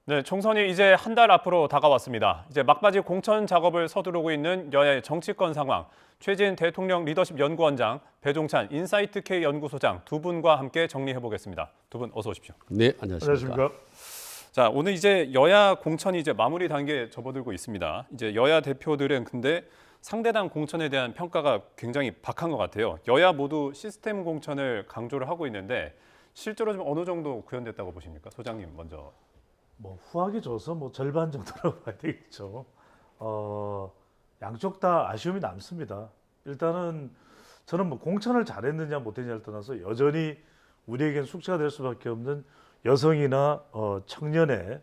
네, 총선이 이제 한 달 앞으로 다가왔습니다. 이제 막바지 공천 작업을 서두르고 있는 여야의 정치권 상황, 최진 대통령 리더십 연구원장, 배종찬 인사이트 K 연구소장 두 분과 함께 정리해 보겠습니다. 두 분 어서 오십시오. 네, 안녕하십니까. 자, 오늘 이제 여야 공천이 이제 마무리 단계에 접어들고 있습니다. 이제 여야 대표들은 근데 상대당 공천에 대한 평가가 굉장히 박한 것 같아요. 여야 모두 시스템 공천을 강조를 하고 있는데 실제로 좀 어느 정도 구현됐다고 보십니까? 소장님 먼저. 뭐 후하게 줘서 뭐 절반 정도라고 봐야 되겠죠. 양쪽 다 아쉬움이 남습니다. 일단은 저는 뭐 공천을 잘했느냐 못했느냐를 떠나서 여전히 우리에겐 숙제가 될 수밖에 없는 여성이나 청년의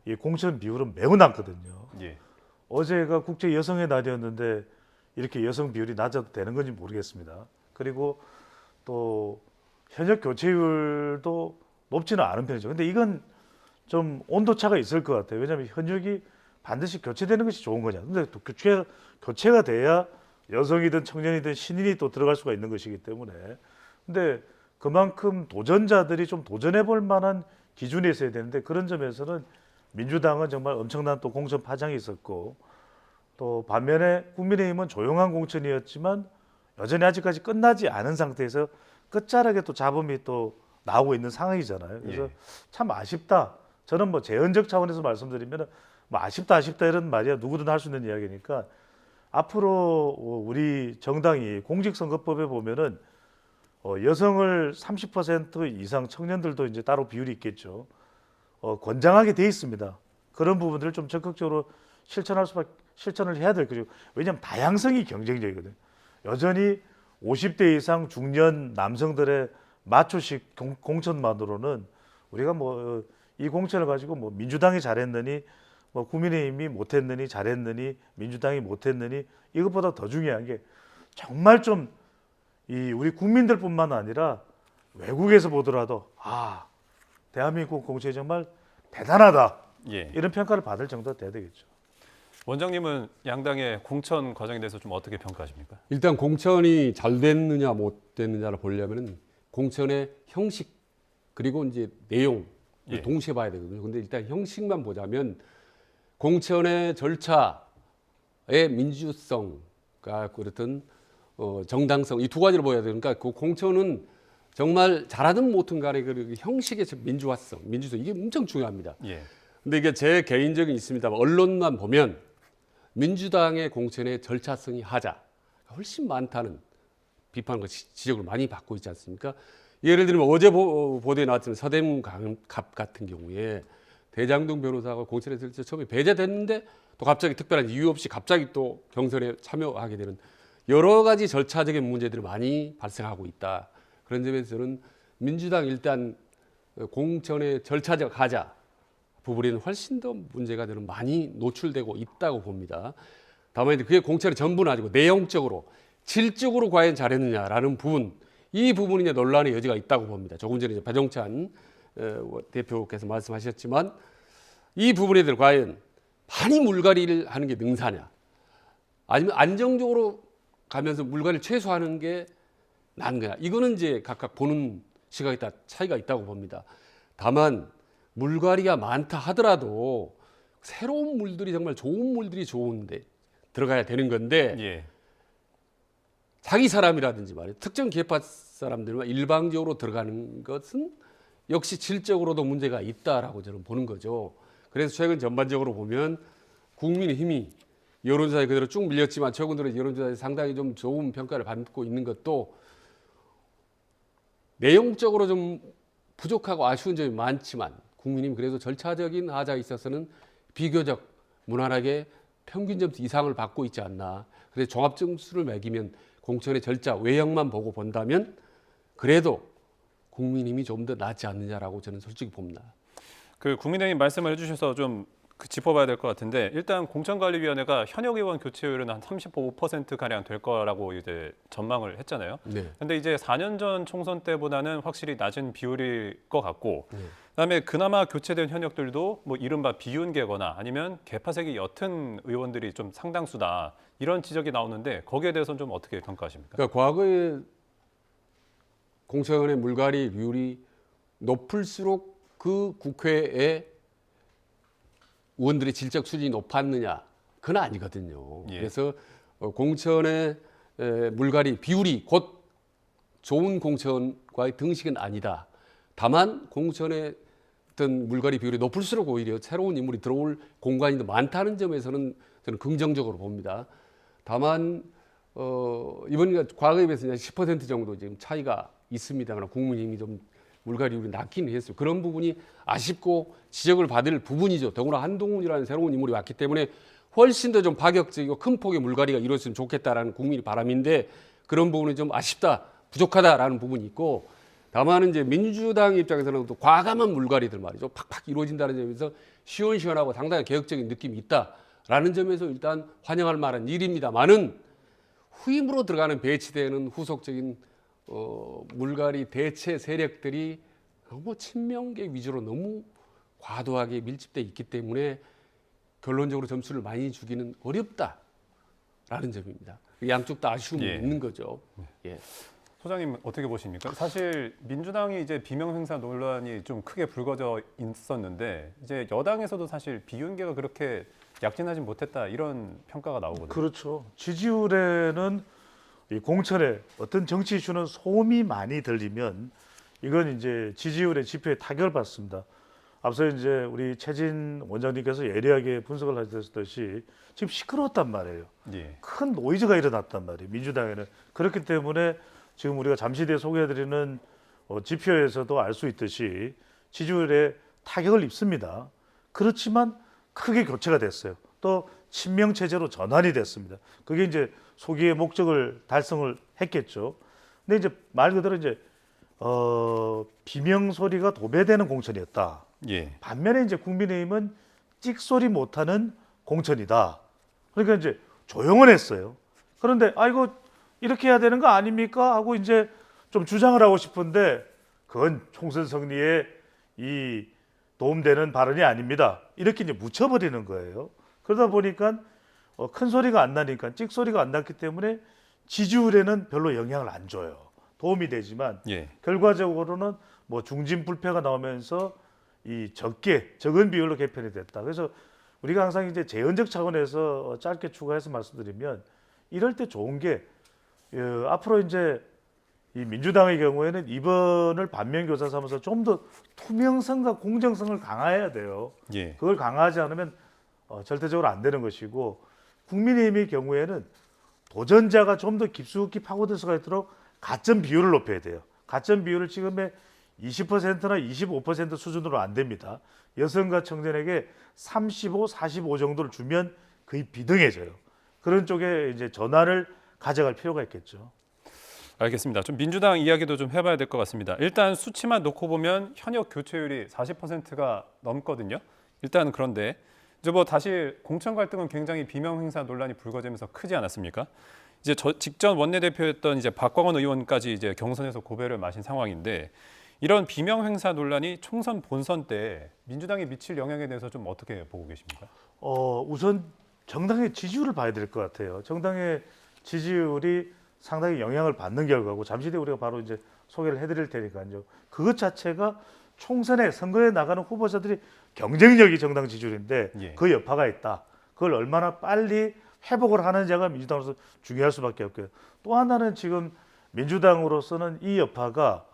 이 공천 비율은 매우 낮거든요. 예. 어제가 국제 여성의 날이었는데 이렇게 여성 비율이 낮아도 되는 건지 모르겠습니다. 그리고 또 현역 교체율도 높지는 않은 편이죠. 근데 이건 좀 온도차가 있을 것 같아요. 왜냐하면 현역이 반드시 교체되는 것이 좋은 거냐. 근데 또 교체가 돼야 여성이든 청년이든 신인이 또 들어갈 수가 있는 것이기 때문에. 근데 그만큼 도전자들이 좀 도전해 볼 만한 기준이 있어야 되는데 그런 점에서는 민주당은 정말 엄청난 또 공천 파장이 있었고 또 반면에 국민의힘은 조용한 공천이었지만 여전히 아직까지 끝나지 않은 상태에서 끝자락에 또 잡음이 또 나오고 있는 상황이잖아요. 그래서 참 아쉽다. 저는 뭐 재헌적 차원에서 말씀드리면 뭐 아쉽다 이런 말이야 누구든 할 수 있는 이야기니까 앞으로 우리 정당이 공직선거법에 보면은 여성을 30% 이상 청년들도 이제 따로 비율이 있겠죠. 권장하게 돼 있습니다. 그런 부분들을 좀 적극적으로 실천을 해야 될 거죠. 왜냐하면 다양성이 경쟁적이거든요. 여전히 50대 이상 중년 남성들의 마초식 공천만으로는 우리가 뭐 이 공천을 가지고 뭐 민주당이 잘했느니 뭐 국민의힘이 못했느니 잘했느니 민주당이 못했느니 이것보다 더 중요한 게 정말 좀 이 우리 국민들뿐만 아니라 외국에서 보더라도 대한민국 공천이 정말 대단하다 이런 평가를 받을 정도가 돼야 되겠죠. 원장님은 양당의 공천 과정에 대해서 좀 어떻게 평가하십니까? 일단 공천이 잘 됐느냐 못 됐느냐를 보려면은 공천의 형식 그리고 이제 내용 동시에 봐야 되거든요. 근데 일단 형식만 보자면 공천의 절차의 민주성과 그렇든 정당성 이 두 가지를 보여야 되니까 그 공천은 정말 잘하든 못하든 간에 그 형식의 민주화성, 민주성 이게 엄청 중요합니다. 근데 이게 제 개인적인 있습니다만 언론만 보면 민주당의 공천의 절차성이 하자 훨씬 많다는 비판과 지적을 많이 받고 있지 않습니까? 예를 들면 어제 보도에 나왔지만 서대문갑 같은 경우에 대장동 변호사가 공천에 처음에 배제됐는데 또 갑자기 특별한 이유 없이 갑자기 또 경선에 참여하게 되는 여러 가지 절차적인 문제들이 많이 발생하고 있다. 그런 점에서는 민주당 일단 공천의 절차적 하자 부분에는 훨씬 더 문제가 되는 많이 노출되고 있다고 봅니다. 다만 그게 공천의 전부는 아니고 내용적으로 질적으로 과연 잘했느냐라는 부분 이 부분이 이제 논란의 여지가 있다고 봅니다. 조금 전에 이제 배종찬 대표께서 말씀하셨지만 이 부분에 대해 과연 많이 물갈이를 하는 게 능사냐 아니면 안정적으로 가면서 물갈이를 최소화하는 게 나은 거냐 이거는 이제 각각 보는 시각이 다 차이가 있다고 봅니다. 다만 물갈이가 많다 하더라도 새로운 물들이 정말 좋은 물들이 좋은데 들어가야 되는 건데 자기 사람이라든지 말이에요. 특정 계파 사람들만 일방적으로 들어가는 것은 역시 질적으로도 문제가 있다라고 저는 보는 거죠. 그래서 최근 전반적으로 보면 국민의힘이 여론조사에 그대로 쭉 밀렸지만 최근 들어 여론조사에 상당히 좀 좋은 평가를 받고 있는 것도 내용적으로 좀 부족하고 아쉬운 점이 많지만 국민의힘이 그래도 절차적인 하자에 있어서는 비교적 무난하게 평균 점수 이상을 받고 있지 않나. 그래서 종합 점수를 매기면 공천의 절차 외형만 보고 본다면 그래도 국민의힘이 좀 더 낫지 않느냐라고 저는 솔직히 봅니다. 그 국민의힘 말씀을 해주셔서 좀 짚어봐야 될 것 같은데 일단 공천관리위원회가 현역 의원 교체율은 한 35% 가량 될 거라고 이제 전망을 했잖아요. 근데 이제 4년 전 총선 때보다는 확실히 낮은 비율일 것 같고, 그다음에 그나마 교체된 현역들도 뭐 이른바 비윤계거나 아니면 계파색이 옅은 의원들이 좀 상당수다 이런 지적이 나오는데 거기에 대해서는 좀 어떻게 평가하십니까? 그러니까 과거에 공천의 물갈이 비율이 높을수록 그 국회에 의원들의 질적 수준이 높았느냐? 그건 아니거든요. 예. 그래서 공천의 물갈이 비율이 곧 좋은 공천과의 등식은 아니다. 다만 공천의 어떤 물갈이 비율이 높을수록 오히려 새로운 인물이 들어올 공간이 더 많다는 점에서는 저는 긍정적으로 봅니다. 다만 이번 과거에 비해서 10% 정도 지금 차이가 있습니다만 국민의힘이 좀 물갈이율이 낮기는 했어요. 그런 부분이 아쉽고 지적을 받을 부분이죠. 더구나 한동훈이라는 새로운 인물이 왔기 때문에 훨씬 더 좀 파격적이고 큰 폭의 물갈이가 이루어졌으면 좋겠다라는 국민의 바람인데 그런 부분이 좀 아쉽다, 부족하다라는 부분이 있고 다만 이제 민주당 입장에서는 또 과감한 물갈이들 말이죠. 팍팍 이루어진다는 점에서 시원시원하고 상당히 개혁적인 느낌이 있다라는 점에서 일단 환영할 만한 일입니다만은 후임으로 들어가는 배치되는 후속적인 물갈이 대체 세력들이 너무 친명계 위주로 너무 과도하게 밀집돼 있기 때문에 결론적으로 점수를 많이 주기는 어렵다라는 점입니다. 양쪽 다 아쉬움이 예. 있는 거죠. 예. 소장님 어떻게 보십니까? 사실 민주당이 이제 비명 행사 논란이 좀 크게 불거져 있었는데 이제 여당에서도 사실 비윤계가 그렇게 약진하지 못했다 이런 평가가 나오거든요. 그렇죠. 지지율에는 이 공천에 어떤 정치 이슈는 소음이 많이 들리면 이건 이제 지지율의 지표에 타격을 받습니다. 앞서 이제 우리 최진 원장님께서 예리하게 분석을 하셨듯이 지금 시끄러웠단 말이에요. 예. 큰 노이즈가 일어났단 말이에요. 민주당에는. 그렇기 때문에 지금 우리가 잠시 뒤에 소개해드리는 지표에서도 알 수 있듯이 지지율에 타격을 입습니다. 그렇지만 크게 교체가 됐어요. 또 친명 체제로 전환이 됐습니다. 그게 이제 소기의 목적을 달성을 했겠죠. 근데 이제 말 그대로 이제 비명 소리가 도배되는 공천이었다. 예. 반면에 이제 국민의힘은 찍소리 못하는 공천이다. 그러니까 이제 조용은 했어요. 그런데 아이고 이렇게 해야 되는 거 아닙니까? 하고 이제 좀 주장을 하고 싶은데 그건 총선 승리에 이 도움되는 발언이 아닙니다. 이렇게 이제 묻혀버리는 거예요. 그러다 보니까 큰 소리가 안 나니까 찍소리가 안 났기 때문에 지지율에는 별로 영향을 안 줘요. 도움이 되지만 예. 결과적으로는 뭐 중진 불패가 나오면서 이 적은 비율로 개편이 됐다. 그래서 우리가 항상 이제 재헌적 차원에서 짧게 추가해서 말씀드리면 이럴 때 좋은 게 앞으로 이제 이 민주당의 경우에는 이번을 반면교사 삼아서 좀 더 투명성과 공정성을 강화해야 돼요. 예. 그걸 강화하지 않으면 절대적으로 안 되는 것이고 국민의힘의 경우에는 도전자가 좀 더 깊숙이 파고들 수가 있도록 가점 비율을 높여야 돼요. 가점 비율을 지금의 20%나 25% 수준으로 안 됩니다. 여성과 청년에게 35, 45 정도를 주면 거의 비등해져요. 그런 쪽에 이제 전환을 가져갈 필요가 있겠죠. 알겠습니다. 좀 민주당 이야기도 좀 해봐야 될 것 같습니다. 일단 수치만 놓고 보면 현역 교체율이 40%가 넘거든요. 일단 그런데 이제 뭐 다시 공천 갈등은 굉장히 비명 행사 논란이 불거지면서 크지 않았습니까? 이제 직전 원내대표였던 이제 박광원 의원까지 이제 경선에서 고배를 마신 상황인데 이런 비명 행사 논란이 총선 본선 때 민주당에 미칠 영향에 대해서 좀 어떻게 보고 계십니까? 우선 정당의 지지율을 봐야 될 것 같아요. 정당의 지지율이 상당히 영향을 받는 결과고 잠시 뒤에 우리가 바로 이제 소개를 해드릴 테니까요. 그것 자체가 총선에 선거에 나가는 후보자들이 경쟁력이 정당 지지율인데 예. 그 여파가 있다. 그걸 얼마나 빨리 회복을 하느냐가 민주당으로서 중요할 수밖에 없고요. 또 하나는 지금 민주당으로서는 이 여파가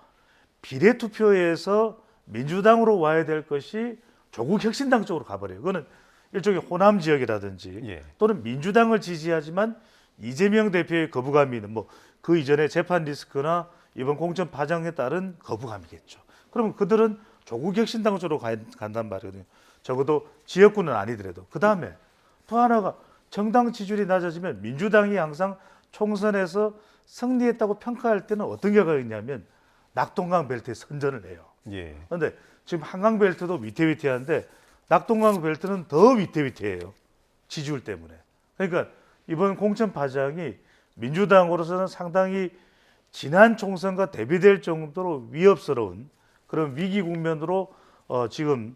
비례투표에서 민주당으로 와야 될 것이 조국 혁신당 쪽으로 가버려요. 그거는 일종의 호남 지역이라든지 예. 또는 민주당을 지지하지만 이재명 대표의 거부감이 있는 뭐 그 이전에 재판 리스크나 이번 공천 파장에 따른 거부감이겠죠. 그러면 그들은 조국 혁신당 쪽으로 간단 말이거든요. 적어도 지역구는 아니더라도. 그다음에 또 하나가 정당 지지율이 낮아지면 민주당이 항상 총선에서 승리했다고 평가할 때는 어떤 결과가 있냐면 낙동강 벨트에 선전을 해요. 예. 그런데 지금 한강 벨트도 위태위태한데 낙동강 벨트는 더 위태위태해요. 지지율 때문에. 그러니까 이번 공천 파장이 민주당으로서는 상당히 지난 총선과 대비될 정도로 위협스러운 그런 위기 국면으로 지금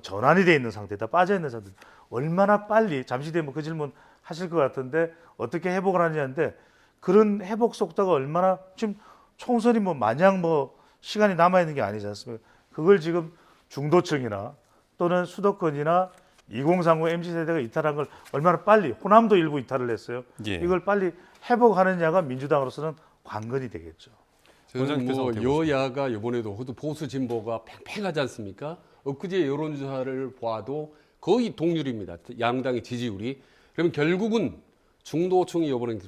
전환이 돼 있는 상태다. 빠져 있는 상태. 얼마나 빨리 잠시 뒤에 뭐 그 질문 하실 것 같은데 어떻게 회복을 하느냐인데 그런 회복 속도가 얼마나 지금 총선이 뭐 마냥 뭐 시간이 남아 있는 게 아니지 않습니까? 그걸 지금 중도층이나 또는 수도권이나 2030 MZ세대가 이탈한 걸 얼마나 빨리, 호남도 일부 이탈을 했어요. 예. 이걸 빨리 회복하느냐가 민주당으로서는 관건이 되겠죠. 저는 뭐 어떻게 보십니까? 여야가 이번에도 호두 보수 진보가 팽팽하지 않습니까? 엊그제 여론조사를 봐도 거의 동률입니다. 양당의 지지율이. 그러면 결국은 중도층이 이번에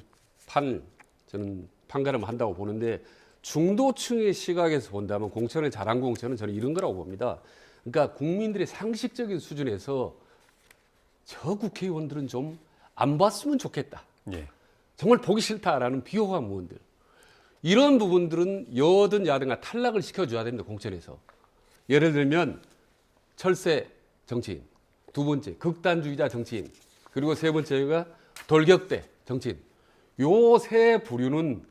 저는 판가름 한다고 보는데 중도층의 시각에서 본다면 공천의 잘한 공천은 저는 이런 거라고 봅니다. 그러니까 국민들의 상식적인 수준에서 저 국회의원들은 좀 안 봤으면 좋겠다. 예. 정말 보기 싫다라는 비호감 의원들. 이런 부분들은 여든 야든가 탈락을 시켜줘야 됩니다. 공천에서. 예를 들면 철새 정치인, 두 번째 극단주의자 정치인, 그리고 세 번째가 돌격대 정치인. 요 세 부류는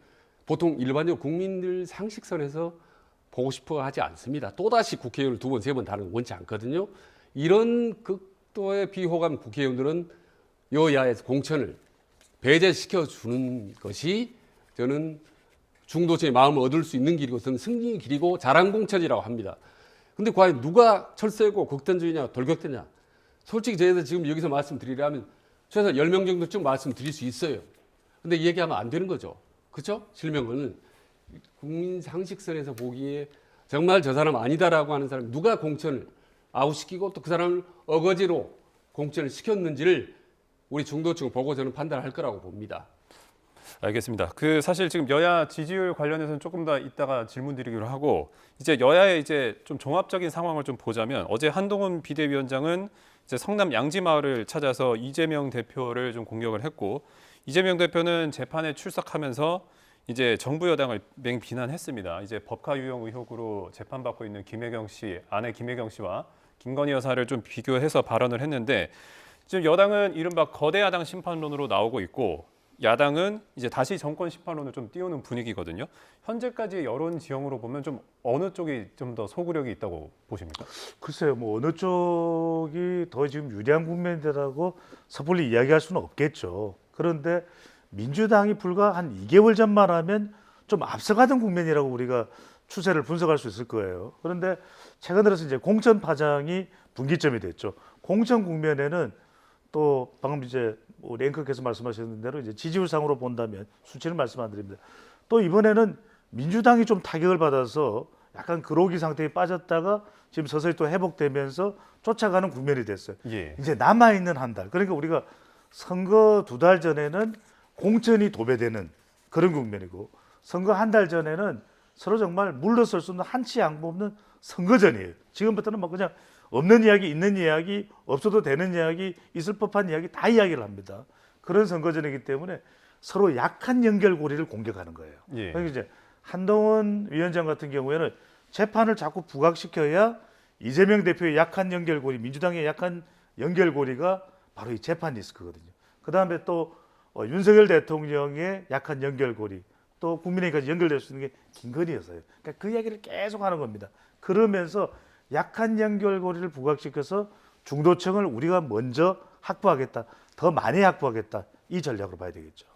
보통 일반적으로 국민들 상식선에서 보고 싶어 하지 않습니다. 또다시 국회의원을 두 번, 세 번 다는 원치 않거든요. 이런 극도의 비호감 국회의원들은 여야에서 공천을 배제시켜 주는 것이 저는 중도층의 마음을 얻을 수 있는 길이고 저는 승리의 길이고 잘한 공천이라고 합니다. 근데 과연 누가 철새고 극단주의냐 돌격대냐? 솔직히 저희들 지금 여기서 말씀드리려면 최소 10명 정도쯤 말씀드릴 수 있어요. 근데 이 얘기하면 안 되는 거죠. 그렇죠? 실명은 국민 상식선에서 보기에 정말 저 사람 아니다라고 하는 사람 누가 공천을 아웃시키고 또 그 사람을 어거지로 공천을 시켰는지를 우리 중도층을 보고 저는 판단할 거라고 봅니다. 알겠습니다. 그 사실 지금 여야 지지율 관련해서는 조금 더 이따가 질문 드리기로 하고 이제 여야의 이제 좀 종합적인 상황을 좀 보자면 어제 한동훈 비대위원장은 이제 성남 양지마을을 찾아서 이재명 대표를 좀 공격을 했고 이재명 대표는 재판에 출석하면서 이제 정부 여당을 맹 비난했습니다. 이제 법카 유용 의혹으로 재판받고 있는 김혜경 씨, 아내 김혜경 씨와 김건희 여사를 좀 비교해서 발언을 했는데 지금 여당은 이른바 거대 야당 심판론으로 나오고 있고 야당은 이제 다시 정권 심판론을 좀 띄우는 분위기거든요. 현재까지 여론 지형으로 보면 좀 어느 쪽이 좀 더 소구력이 있다고 보십니까? 글쎄요, 뭐 어느 쪽이 더 지금 유리한 국면이라고 섣불리 이야기할 수는 없겠죠. 그런데 민주당이 불과 한 2개월 전만 하면 좀 앞서가던 국면이라고 우리가 추세를 분석할 수 있을 거예요. 그런데 최근 들어서 이제 공천 파장이 분기점이 됐죠. 공천 국면에는 또 방금 이제 우리 앵커께서 말씀하셨는 대로 이제 지지율상으로 본다면 수치는 말씀 안 드립니다. 또 이번에는 민주당이 좀 타격을 받아서 약간 그로기 상태에 빠졌다가 지금 서서히 또 회복되면서 쫓아가는 국면이 됐어요. 예. 이제 남아있는 한 달. 그러니까 우리가 선거 2달 전에는 공천이 도배되는 그런 국면이고 선거 한 달 전에는 서로 정말 물러설 수 없는 한치 양보 없는 선거전이에요. 지금부터는 뭐 그냥 없는 이야기, 있는 이야기, 없어도 되는 이야기, 있을 법한 이야기 다 이야기를 합니다. 그런 선거전이기 때문에 서로 약한 연결고리를 공격하는 거예요. 예. 그러니까 이제 한동훈 위원장 같은 경우에는 재판을 자꾸 부각시켜야 이재명 대표의 약한 연결고리, 민주당의 약한 연결고리가 바로 이 재판 리스크거든요. 그 다음에 또 윤석열 대통령의 약한 연결고리, 또 국민에게까지 연결될 수 있는 게 김건희여서요. 그러니까 그 이야기를 계속 하는 겁니다. 그러면서 약한 연결고리를 부각시켜서 중도층을 우리가 먼저 확보하겠다, 더 많이 확보하겠다, 이 전략으로 봐야 되겠죠.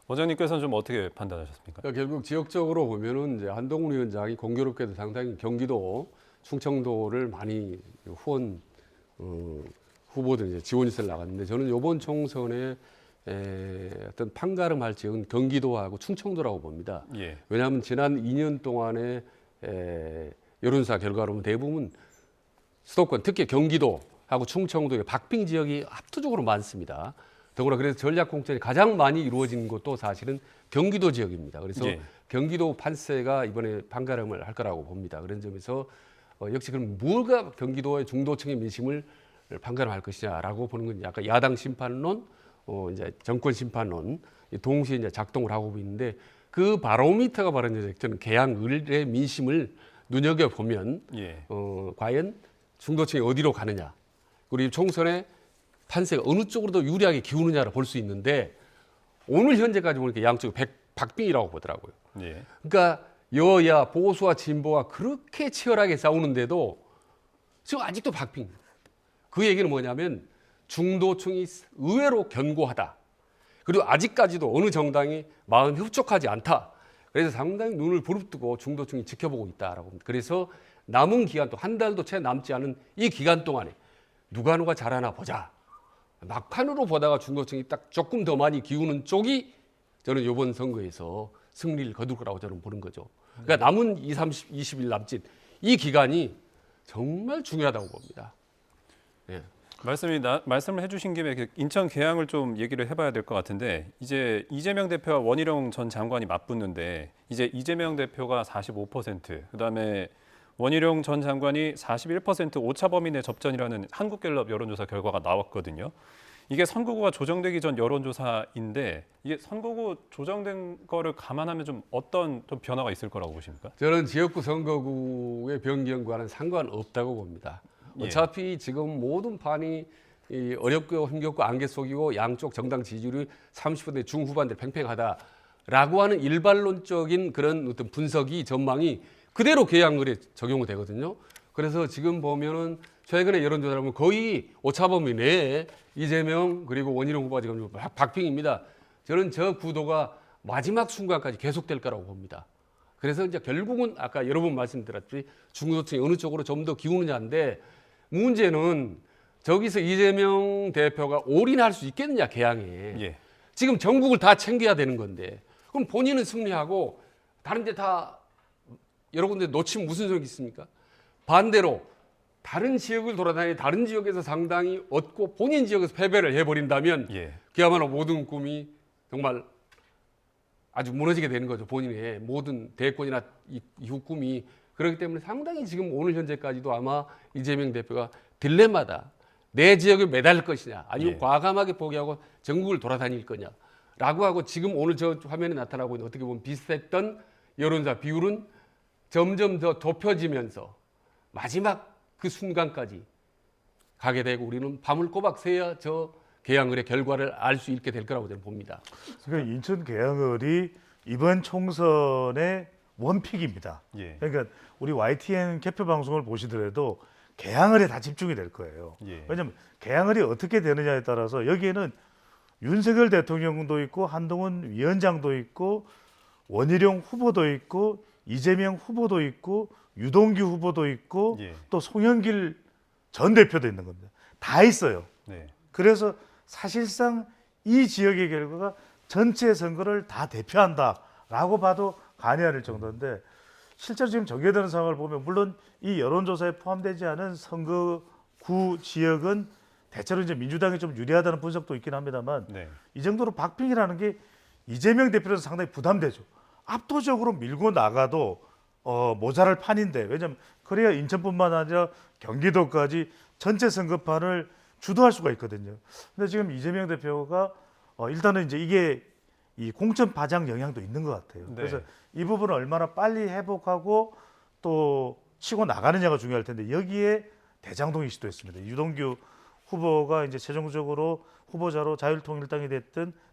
원장님께서는 좀 어떻게 판단하셨습니까? 그러니까 결국 지역적으로 보면은 이제 한동훈 위원장이 공교롭게도 상당히 경기도, 충청도를 많이 후원 후보들 이제 지원유세를 나갔는데 저는 이번 총선에 어떤 판가름할 지역은 경기도하고 충청도라고 봅니다. 예. 왜냐하면 지난 2년 동안의 여론조사 결과로 보면 대부분 수도권, 특히 경기도하고 충청도의 박빙 지역이 압도적으로 많습니다. 더구나 그래서 전략 공천이 가장 많이 이루어진 곳도 사실은 경기도 지역입니다. 그래서 예. 경기도 판세가 이번에 판가름을 할 거라고 봅니다. 그런 점에서 역시 그럼 뭐가 경기도의 중도층의 민심을 판가름할 것이냐라고 보는 건 약간 야당 심판론, 이제 정권 심판론 동시에 이제 작동을 하고 있는데 그 바로미터가 바로 이제 저는 개항을의 민심을 눈여겨 보면 예. 과연 중도층이 어디로 가느냐, 그리고 총선에 판세가 어느 쪽으로 더 유리하게 기우느냐를 볼 수 있는데 오늘 현재까지 보니까 양쪽 박빙이라고 보더라고요. 예. 그러니까 여야 보수와 진보가 그렇게 치열하게 싸우는데도 지금 아직도 박빙. 그 얘기는 뭐냐면 중도층이 의외로 견고하다. 그리고 아직까지도 어느 정당이 마음이 흡족하지 않다. 그래서 상당히 눈을 부릅뜨고 중도층이 지켜보고 있다라고 합니다. 그래서 남은 기간 또 한 달도 채 남지 않은 이 기간 동안에 누가 잘하나 보자. 막판으로 보다가 중도층이 딱 조금 더 많이 기우는 쪽이 저는 이번 선거에서 승리를 거둘 거라고 저는 보는 거죠. 그러니까 남은 20일 남짓 이 기간이 정말 중요하다고 봅니다. 예. 말씀을 해주신 김에 그 인천 계양을 좀 얘기를 해봐야 될 것 같은데 이제 이재명 대표와 원희룡 전 장관이 맞붙는데 이제 이재명 대표가 45%, 그다음에 원희룡 전 장관이 41% 오차 범위 내 접전이라는 한국갤럽 여론조사 결과가 나왔거든요. 이게 선거구가 조정되기 전 여론조사인데 이게 선거구 조정된 거를 감안하면 좀 어떤 좀 변화가 있을 거라고 보십니까? 저는 지역구 선거구의 변경과는 상관없다고 봅니다. 예. 어차피 지금 모든 판이 이 어렵고 힘겹고 안개 속이고 양쪽 정당 지지율이 30% 중후반대 팽팽하다라고 하는 일반론적인 그런 어떤 분석이 전망이 그대로 계양을에 적용이 되거든요. 그래서 지금 보면은 최근에 여론조사를 보면 거의 오차범위 내에 이재명 그리고 원희룡 후보가 지금 박빙입니다. 저는 저 구도가 마지막 순간까지 계속될 거라고 봅니다. 그래서 이제 결국은 아까 여러 번 말씀드렸듯이 중도층이 어느 쪽으로 좀 더 기우느냐인데 문제는 저기서 이재명 대표가 올인할 수 있겠느냐 계양에. 예. 지금 전국을 다 챙겨야 되는 건데 그럼 본인은 승리하고 다른 데 다 여러 군데 놓치면 무슨 소용이 있습니까? 반대로 다른 지역을 돌아다니 다른 지역에서 상당히 얻고 본인 지역에서 패배를 해버린다면 예. 그야말로 모든 꿈이 정말 아주 무너지게 되는 거죠. 본인의 모든 대권이나 이후 꿈이. 그렇기 때문에 상당히 지금 오늘 현재까지도 아마 이재명 대표가 딜레마다 내 지역에 매달릴 것이냐 아니면 예. 과감하게 포기하고 전국을 돌아다닐 거냐라고 하고 지금 오늘 저 화면에 나타나고 있는 어떻게 보면 비슷했던 여론조사 비율은 점점 더 좁혀지면서 마지막 그 순간까지 가게 되고 우리는 밤을 꼬박 새야 저 계양을의 결과를 알 수 있게 될 거라고 저는 봅니다. 그러니까 인천 계양을이 이번 총선의 원픽입니다. 예. 그러니까 우리 YTN 개표 방송을 보시더라도 계양을에 다 집중이 될 거예요. 예. 왜냐하면 계양을이 어떻게 되느냐에 따라서 여기에는 윤석열 대통령도 있고 한동훈 위원장도 있고 원희룡 후보도 있고 이재명 후보도 있고 유동규 후보도 있고 예. 또 송영길 전 대표도 있는 겁니다. 다 있어요. 네. 그래서 사실상 이 지역의 결과가 전체 선거를 다 대표한다라고 봐도 과언이 아닐 정도인데 실제로 지금 전개되는 상황을 보면 물론 이 여론조사에 포함되지 않은 선거구 지역은 대체로 이제 민주당이 좀 유리하다는 분석도 있긴 합니다만 네. 이 정도로 박빙이라는 게 이재명 대표로서 상당히 부담되죠. 압도적으로 밀고 나가도 모자랄 판인데 왜냐하면 그래야 인천뿐만 아니라 경기도까지 전체 선거판을 주도할 수가 있거든요. 근데 지금 이재명 대표가 일단은 이제 이게 이 공천 파장 영향도 있는 것 같아요. 네. 그래서 이 부분을 얼마나 빨리 회복하고 또 치고 나가느냐가 중요할 텐데 여기에 대장동이 시도했습니다. 유동규 후보가 이제 최종적으로 후보자로 자유통일당이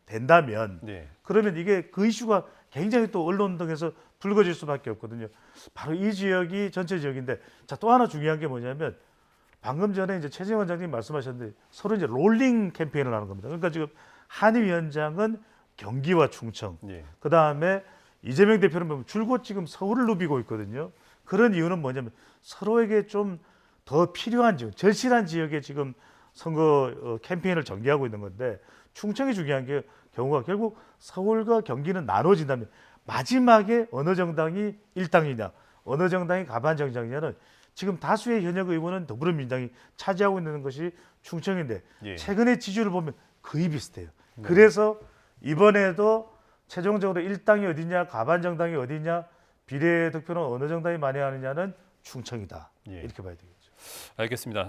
된다면 네. 그러면 이게 그 이슈가 굉장히 또 언론 등에서 불거질 수밖에 없거든요. 바로 이 지역이 전체 지역인데 자, 또 하나 중요한 게 뭐냐면 방금 전에 이제 최재형 원장님 말씀하셨는데 서로 이제 롤링 캠페인을 하는 겁니다. 그러니까 지금 한희 위원장은 경기와 충청, 예. 그 다음에 이재명 대표는 보면 줄곧 지금 서울을 누비고 있거든요. 그런 이유는 뭐냐면 서로에게 좀 더 필요한 지역, 절실한 지역에 지금 선거 캠페인을 전개하고 있는 건데 충청이 중요한 게 경우가 결국 서울과 경기는 나눠진다면 마지막에 어느 정당이 일당이냐, 어느 정당이 가반정당이냐는 지금 다수의 현역 의원은 더불어민주당이 차지하고 있는 것이 충청인데 예. 최근의 지지율을 보면 거의 비슷해요. 그래서 이번에도 최종적으로 일당이 어디냐, 가반정당이 어디냐, 비례 득표는 어느 정당이 많이 하느냐는 충청이다. 예. 이렇게 봐야 되겠죠. 알겠습니다.